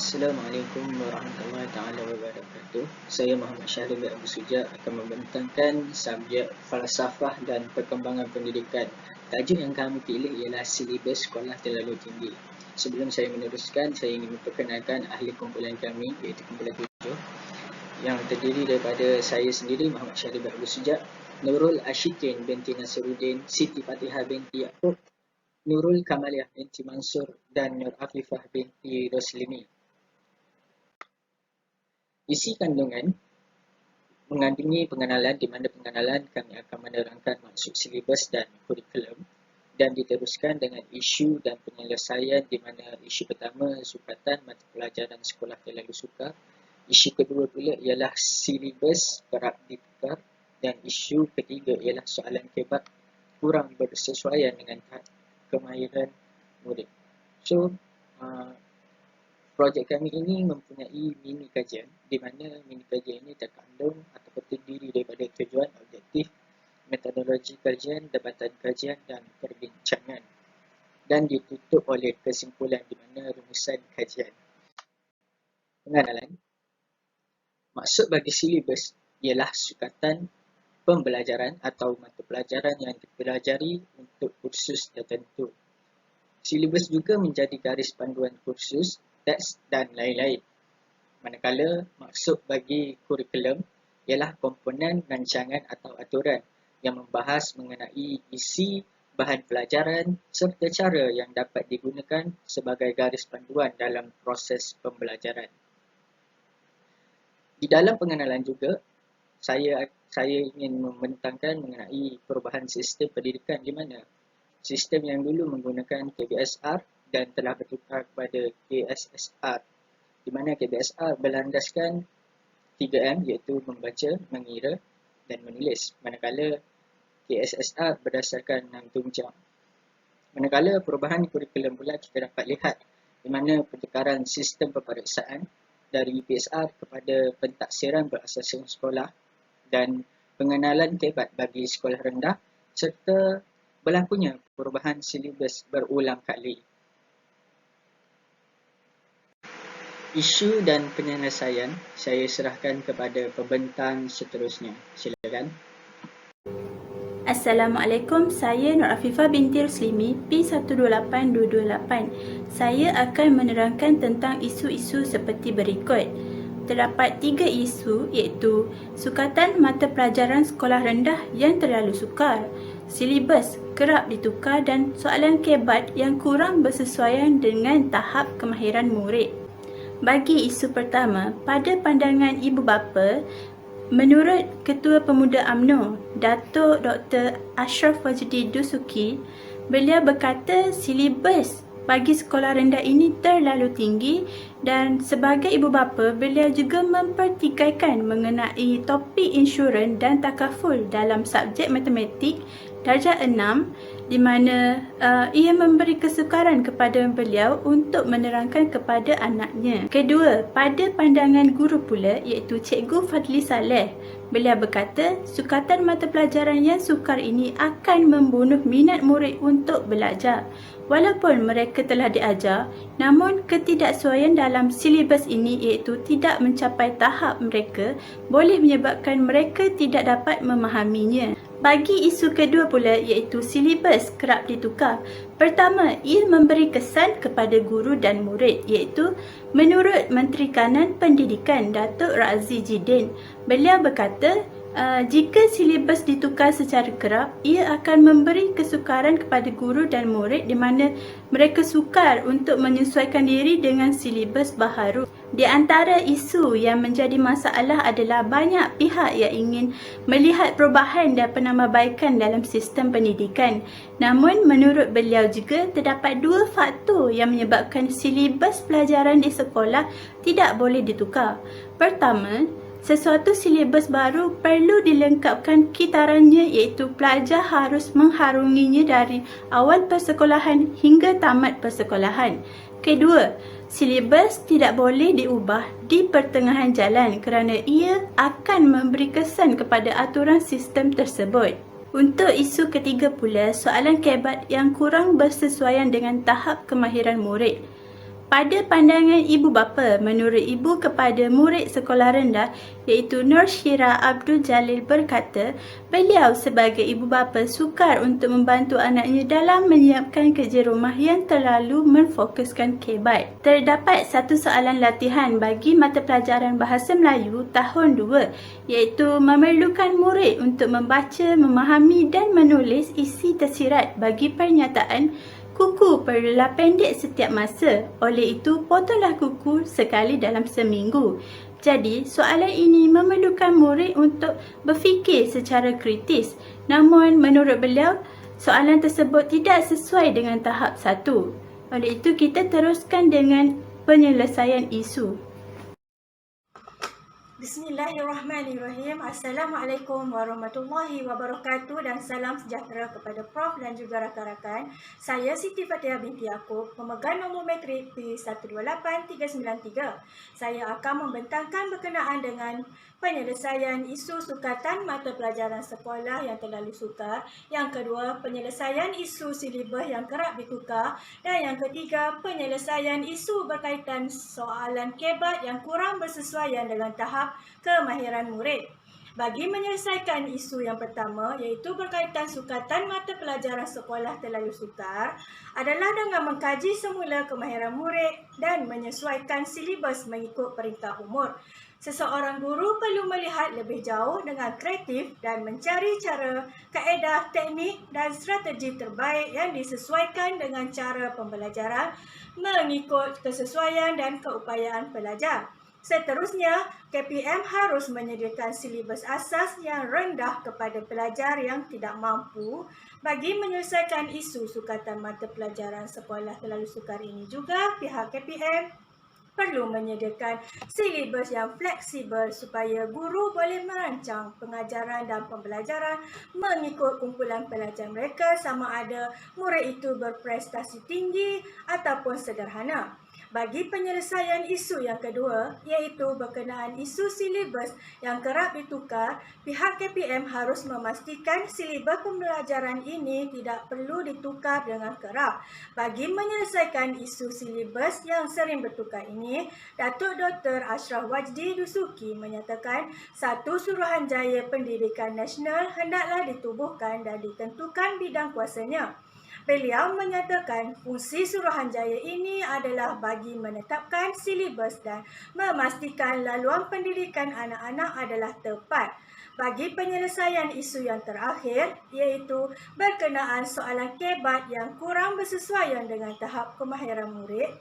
Assalamualaikum warahmatullahi taala wabarakatuh. Saya Muhammad Syahril bin Abu Sujak akan membentangkan subjek falsafah dan perkembangan pendidikan. Tajuk yang kami pilih ialah silibus sekolah terlalu tinggi. Sebelum saya meneruskan, saya ingin memperkenalkan ahli kumpulan kami, iaitu kumpulan 7, yang terdiri daripada saya sendiri, Muhammad Syahril bin Abu Sujak, Nurul Ashikin binti Nasruddin, Siti Fatihah binti Yaakob, Nurul Kamaliah binti Mansur, dan Nur Afifah binti Roslimi. Isi kandungan mengandungi pengenalan, di mana pengenalan kami akan menerangkan maksud silibus dan kurikulum, dan diteruskan dengan isu dan penyelesaian, di mana isu pertama sukatan mata pelajaran sekolah terlalu sukar, isu kedua pula ialah silibus kerap ditukar, dan isu ketiga ialah soalan kebat kurang bersesuaian dengan kemahiran murid. So, projek kami ini mempunyai mini kajian, di mana mini kajian ini terkandung atau terdiri daripada tujuan, objektif, metodologi kajian, debatan kajian dan perbincangan, dan ditutup oleh kesimpulan di mana rumusan kajian. Pengenalan. Maksud bagi silibus ialah sukatan pembelajaran atau mata pelajaran yang dipelajari untuk kursus tertentu. Silibus juga menjadi garis panduan kursus, teks dan lain-lain. Manakala maksud bagi kurikulum ialah komponen rancangan atau aturan yang membahas mengenai isi bahan pelajaran serta cara yang dapat digunakan sebagai garis panduan dalam proses pembelajaran. Di dalam pengenalan juga, saya ingin membentangkan mengenai perubahan sistem pendidikan, di mana sistem yang dulu menggunakan KBSR dan telah bertukar kepada KSSR, di mana KBSR berlandaskan 3M, iaitu membaca, mengira dan menulis, manakala KSSR berdasarkan 6 tunjang. Manakala perubahan kurikulum pula kita dapat lihat di mana pertukaran sistem peperiksaan dari PSR kepada pentaksiran berasaskan sekolah dan pengenalan kebat bagi sekolah rendah, serta berlakunya perubahan silibus berulang kali. Isu dan penyelesaian saya serahkan kepada pembentang seterusnya. Silakan. Assalamualaikum, saya Nur Afifah binti Roslimi, P128228. Saya akan menerangkan tentang isu-isu seperti berikut. Terdapat 3 isu, iaitu sukatan mata pelajaran sekolah rendah yang terlalu sukar, silibus kerap ditukar dan soalan kebat yang kurang bersesuaian dengan tahap kemahiran murid. Bagi isu pertama, pada pandangan ibu bapa, menurut Ketua Pemuda UMNO, Datuk Dr. Ashraf Wajdi Dusuki, beliau berkata silibus bagi sekolah rendah ini terlalu tinggi, dan sebagai ibu bapa, beliau juga mempertikaikan mengenai topik insurans dan takaful dalam subjek matematik darjah 6, di mana ia memberi kesukaran kepada beliau untuk menerangkan kepada anaknya. Kedua, pada pandangan guru pula, iaitu Cikgu Fadli Saleh, beliau berkata sukatan mata pelajaran yang sukar ini akan membunuh minat murid untuk belajar. Walaupun mereka telah diajar, namun ketidaksesuaian dalam silibus ini, iaitu tidak mencapai tahap mereka, boleh menyebabkan mereka tidak dapat memahaminya. Bagi isu kedua pula, iaitu silibus kerap ditukar. Pertama, ia memberi kesan kepada guru dan murid, iaitu menurut Menteri Kanan Pendidikan Datuk Razi Jidin, beliau berkata jika silibus ditukar secara kerap, ia akan memberi kesukaran kepada guru dan murid, di mana mereka sukar untuk menyesuaikan diri dengan silibus baharu. Di antara isu yang menjadi masalah adalah banyak pihak yang ingin melihat perubahan dan penambahbaikan dalam sistem pendidikan. Namun menurut beliau juga terdapat 2 faktor yang menyebabkan silibus pelajaran di sekolah tidak boleh ditukar. Pertama, sesuatu silibus baru perlu dilengkapkan kitarannya, iaitu pelajar harus mengharunginya dari awal persekolahan hingga tamat persekolahan. Kedua, silibus tidak boleh diubah di pertengahan jalan kerana ia akan memberi kesan kepada aturan sistem tersebut. Untuk isu ketiga pula, soalan kebat yang kurang bersesuaian dengan tahap kemahiran murid. Pada pandangan ibu bapa, menurut ibu kepada murid sekolah rendah iaitu Nur Syira Abdul Jalil berkata, beliau sebagai ibu bapa sukar untuk membantu anaknya dalam menyiapkan kerja rumah yang terlalu menfokuskan kebat. Terdapat satu soalan latihan bagi mata pelajaran Bahasa Melayu tahun 2 iaitu memerlukan murid untuk membaca, memahami dan menulis isi tersirat bagi pernyataan kuku perlulah pendek setiap masa. Oleh itu, potonglah kuku sekali dalam seminggu. Jadi, soalan ini memerlukan murid untuk berfikir secara kritis. Namun, menurut beliau, soalan tersebut tidak sesuai dengan tahap 1. Oleh itu, kita teruskan dengan penyelesaian isu. Bismillahirrahmanirrahim. Assalamualaikum warahmatullahi wabarakatuh dan salam sejahtera kepada Prof dan juga rakan-rakan. Saya Siti Fatihah binti Yaakob, pemegang nombor matrik P128393. Saya akan membentangkan berkenaan dengan penyelesaian isu sukatan mata pelajaran sekolah yang terlalu sukar. Yang kedua, penyelesaian isu silibus yang kerap ditukar. Dan yang ketiga, penyelesaian isu berkaitan soalan kebat yang kurang bersesuaian dengan tahap kemahiran murid. Bagi menyelesaikan isu yang pertama, iaitu berkaitan sukatan mata pelajaran sekolah terlalu sukar, adalah dengan mengkaji semula kemahiran murid dan menyesuaikan silibus mengikut peringkat umur. Seseorang guru perlu melihat lebih jauh dengan kreatif dan mencari cara, kaedah, teknik dan strategi terbaik yang disesuaikan dengan cara pembelajaran mengikut kesesuaian dan keupayaan pelajar. Seterusnya, KPM harus menyediakan silibus asas yang rendah kepada pelajar yang tidak mampu. Bagi menyelesaikan isu sukatan mata pelajaran sekolah terlalu sukar ini juga, pihak KPM perlu menyediakan silibus yang fleksibel supaya guru boleh merancang pengajaran dan pembelajaran mengikut kumpulan pelajar mereka sama ada murid itu berprestasi tinggi ataupun sederhana. Bagi penyelesaian isu yang kedua, iaitu berkenaan isu silibus yang kerap ditukar, pihak KPM harus memastikan silibus pembelajaran ini tidak perlu ditukar dengan kerap. Bagi menyelesaikan isu silibus yang sering bertukar ini, Datuk Dr. Ashraf Wajdi Dusuki menyatakan satu Suruhanjaya Pendidikan Nasional hendaklah ditubuhkan dan ditentukan bidang kuasanya. Beliau menyatakan fungsi Suruhanjaya ini adalah bagi menetapkan silibus dan memastikan laluan pendidikan anak-anak adalah tepat. Bagi penyelesaian isu yang terakhir, iaitu berkenaan soalan kebat yang kurang bersesuaian dengan tahap kemahiran murid,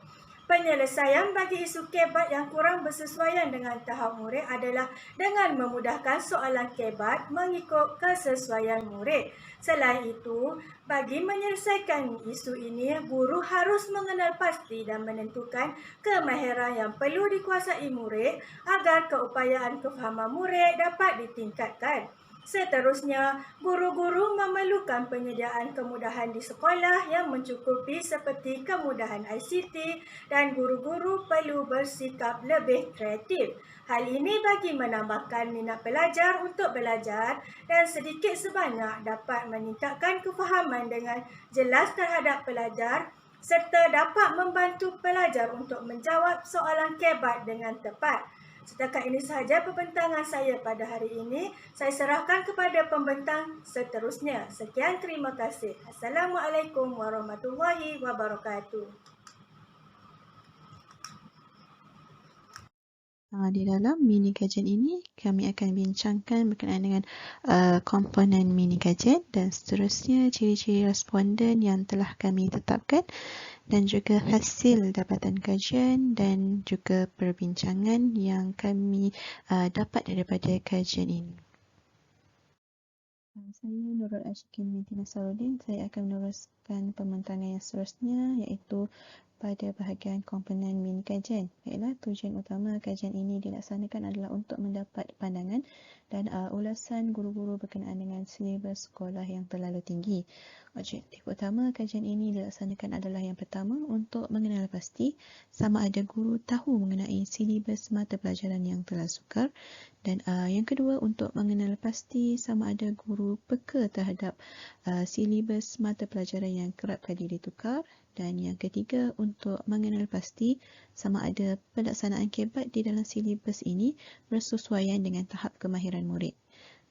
penyelesaian bagi isu kebat yang kurang bersesuaian dengan tahap murid adalah dengan memudahkan soalan kebat mengikut kesesuaian murid. Selain itu, bagi menyelesaikan isu ini, guru harus mengenal pasti dan menentukan kemahiran yang perlu dikuasai murid agar keupayaan kefahaman murid dapat ditingkatkan. Seterusnya, guru-guru memerlukan penyediaan kemudahan di sekolah yang mencukupi seperti kemudahan ICT dan guru-guru perlu bersikap lebih kreatif. Hal ini bagi menambahkan minat pelajar untuk belajar dan sedikit sebanyak dapat meningkatkan kefahaman dengan jelas terhadap pelajar serta dapat membantu pelajar untuk menjawab soalan kebat dengan tepat. Setakat ini sahaja pembentangan saya pada hari ini. Saya serahkan kepada pembentang seterusnya. Sekian, terima kasih. Assalamualaikum warahmatullahi wabarakatuh. Di dalam mini kajian ini, kami akan bincangkan berkenaan dengan komponen mini kajian dan seterusnya ciri-ciri responden yang telah kami tetapkan dan juga hasil dapatan kajian dan juga perbincangan yang kami dapat daripada kajian ini. Saya Nurul Ashikin binti Nasaruddin. Saya akan meneruskan pembentangan yang seterusnya iaitu pada bahagian komponen mini kajian. Baiklah, tujuan utama kajian ini dilaksanakan adalah untuk mendapat pandangan dan ulasan guru-guru berkenaan dengan silibus sekolah yang terlalu tinggi. Objektif utama kajian ini dilaksanakan adalah yang pertama untuk mengenal pasti sama ada guru tahu mengenai silibus mata pelajaran yang telah sukar, dan yang kedua untuk mengenal pasti sama ada guru peka terhadap silibus mata pelajaran yang kerap kali ditukar, dan yang ketiga untuk mengenal pasti sama ada pelaksanaan KBAT di dalam silibus ini bersesuaian dengan tahap kemahiran murid.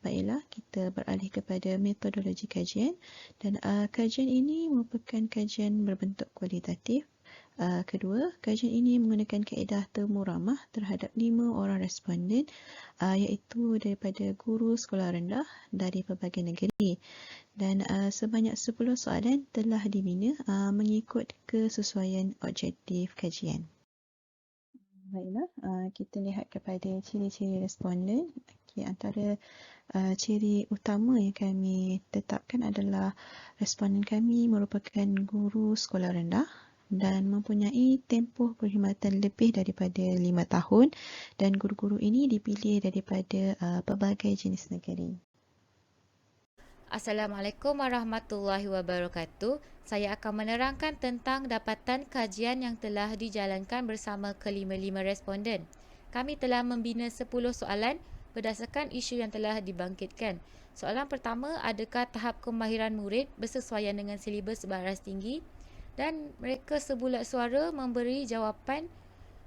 Baiklah, kita beralih kepada metodologi kajian, dan kajian ini merupakan kajian berbentuk kualitatif. Kedua, kajian ini menggunakan kaedah temu ramah terhadap 5 orang responden, iaitu daripada guru sekolah rendah dari pelbagai negeri, dan sebanyak 10 soalan telah dibina mengikut kesesuaian objektif kajian. Baiklah, kita lihat kepada ciri-ciri responden. Antara ciri utama yang kami tetapkan adalah responden kami merupakan guru sekolah rendah dan mempunyai tempoh perkhidmatan lebih daripada 5 tahun, dan guru-guru ini dipilih daripada pelbagai jenis negeri. Assalamualaikum warahmatullahi wabarakatuh. Saya akan menerangkan tentang dapatan kajian yang telah dijalankan bersama kelima-lima responden. Kami telah membina 10 soalan berdasarkan isu yang telah dibangkitkan. Soalan pertama, adakah tahap kemahiran murid bersesuaian dengan silibus baras tinggi? Dan mereka sebulat suara memberi jawapan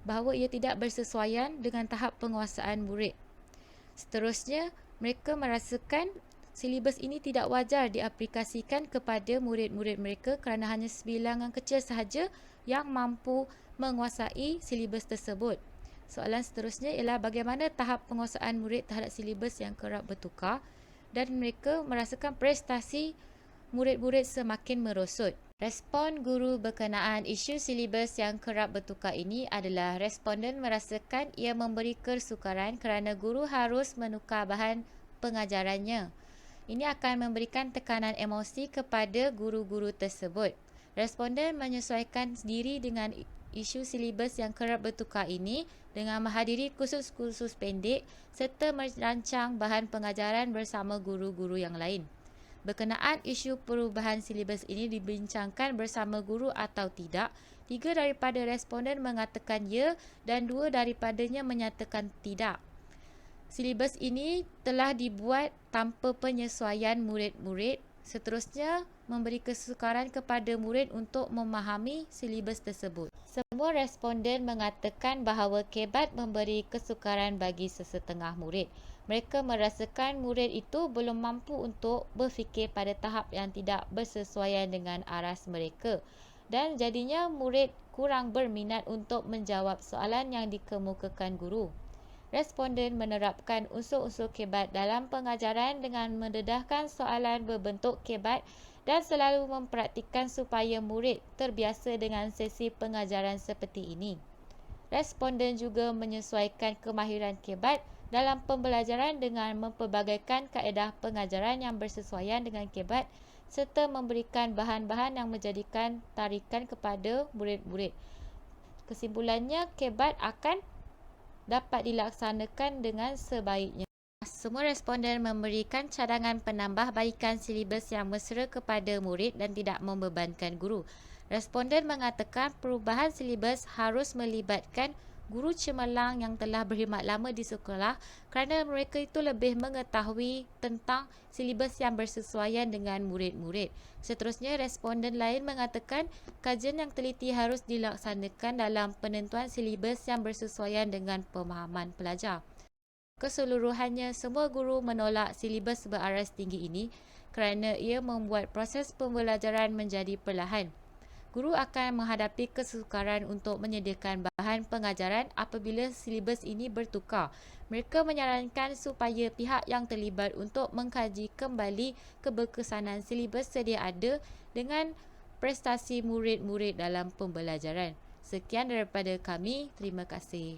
bahawa ia tidak bersesuaian dengan tahap penguasaan murid. Seterusnya, mereka merasakan silibus ini tidak wajar diaplikasikan kepada murid-murid mereka kerana hanya sebilangan kecil sahaja yang mampu menguasai silibus tersebut. Soalan seterusnya ialah bagaimana tahap penguasaan murid terhadap silibus yang kerap bertukar, dan mereka merasakan prestasi murid-murid semakin merosot. Respon guru berkenaan isu silibus yang kerap bertukar ini adalah responden merasakan ia memberi kesukaran kerana guru harus menukar bahan pengajarannya. Ini akan memberikan tekanan emosi kepada guru-guru tersebut. Responden menyesuaikan diri dengan isu silibus yang kerap bertukar ini dengan menghadiri kursus-kursus pendek serta merancang bahan pengajaran bersama guru-guru yang lain. Berkenaan isu perubahan silibus ini dibincangkan bersama guru atau tidak, 3 daripada responden mengatakan ya dan 2 daripadanya menyatakan tidak. Silibus ini telah dibuat tanpa penyesuaian murid-murid. Seterusnya, memberi kesukaran kepada murid untuk memahami silibus tersebut. Semua responden mengatakan bahawa KBAT memberi kesukaran bagi sesetengah murid. Mereka merasakan murid itu belum mampu untuk berfikir pada tahap yang tidak bersesuaian dengan aras mereka, dan jadinya murid kurang berminat untuk menjawab soalan yang dikemukakan guru. Responden menerapkan unsur-unsur KBAT dalam pengajaran dengan mendedahkan soalan berbentuk KBAT dan selalu mempraktikkan supaya murid terbiasa dengan sesi pengajaran seperti ini. Responden juga menyesuaikan kemahiran KBAT dalam pembelajaran dengan mempelbagaikan kaedah pengajaran yang bersesuaian dengan KBAT serta memberikan bahan-bahan yang menjadikan tarikan kepada murid-murid. Kesimpulannya, KBAT akan dapat dilaksanakan dengan sebaiknya. Semua responden memberikan cadangan penambahbaikan silibus yang mesra kepada murid dan tidak membebankan guru. Responden mengatakan perubahan silibus harus melibatkan guru cemerlang yang telah berkhidmat lama di sekolah kerana mereka itu lebih mengetahui tentang silibus yang bersesuaian dengan murid-murid. Seterusnya, responden lain mengatakan kajian yang teliti harus dilaksanakan dalam penentuan silibus yang bersesuaian dengan pemahaman pelajar. Keseluruhannya, semua guru menolak silibus beraras tinggi ini kerana ia membuat proses pembelajaran menjadi perlahan. Guru akan menghadapi kesukaran untuk menyediakan bahan pengajaran apabila silibus ini bertukar. Mereka menyarankan supaya pihak yang terlibat untuk mengkaji kembali keberkesanan silibus sedia ada dengan prestasi murid-murid dalam pembelajaran. Sekian daripada kami. Terima kasih.